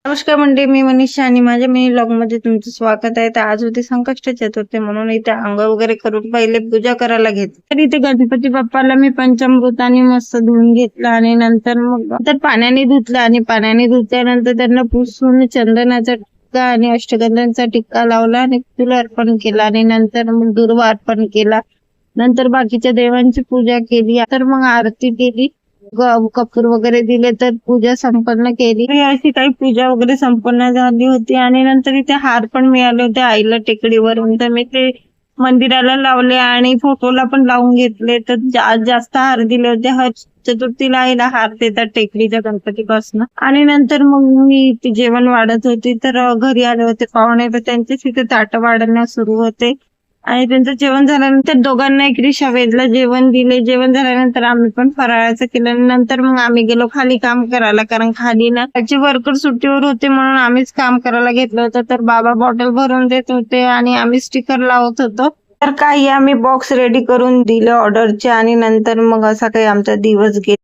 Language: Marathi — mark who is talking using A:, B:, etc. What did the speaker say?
A: नमस्कार मंडळी, मी मनीषा आणि माझ्या मिनी ब्लॉग मध्ये तुमचं स्वागत आहे. तर आज होती संकष्ट चतुर्थी, म्हणून इथे अंघोळ वगैरे करून पहिले पूजा करायला घेतली. तर इथे गणपती बाप्पाला मी पंचामृताने मस्त धुवून घेतलं आणि नंतर मग पाण्याने धुतलं आणि पाण्याने धुतल्यानंतर त्यांना पुसून चंदनाचा टिक्का आणि अष्टगंधांचा टिक्का लावला आणि फुल अर्पण केला आणि नंतर मग दुर्वा अर्पण केला. नंतर बाकीच्या देवांची पूजा केली. तर मग आरती केली, कपूर वगैरे दिले, तर पूजा संपन्न केली. अशी काही पूजा वगैरे संपन्न झाली होती आणि नंतर इथे हार पण मिळाले होते आईला टेकडीवरून. तर मी ते मंदिराला लावले आणि फोटोला पण लावून घेतले. तर जास्त हार दिले होते. हर चतुर्थीला आईला हार देतात टेकडीच्या गणपतीपासून. आणि नंतर मग मी ते जेवण वाढत होती, तर घरी आले होते पाहुणे, तर त्यांचे तिथे ताट वाढण्यास सुरू होते. आणि त्यांचं जेवण झाल्यानंतर दोघांना एक डिशा वेजला जेवण दिले. जेवण झाल्यानंतर आम्ही पण फराळाचं केलं. नंतर मग आम्ही गेलो खाली काम करायला, कारण खाली ना त्याचे वर्कर सुट्टीवर होते म्हणून आम्हीच काम करायला घेतलं होतं. तर बाबा बॉटल भरून देत होते आणि आम्ही स्टिकर लावत होतो. तर काही आम्ही बॉक्स रेडी करून दिले ऑर्डरचे आणि नंतर मग असा काही आमचा दिवस गेला.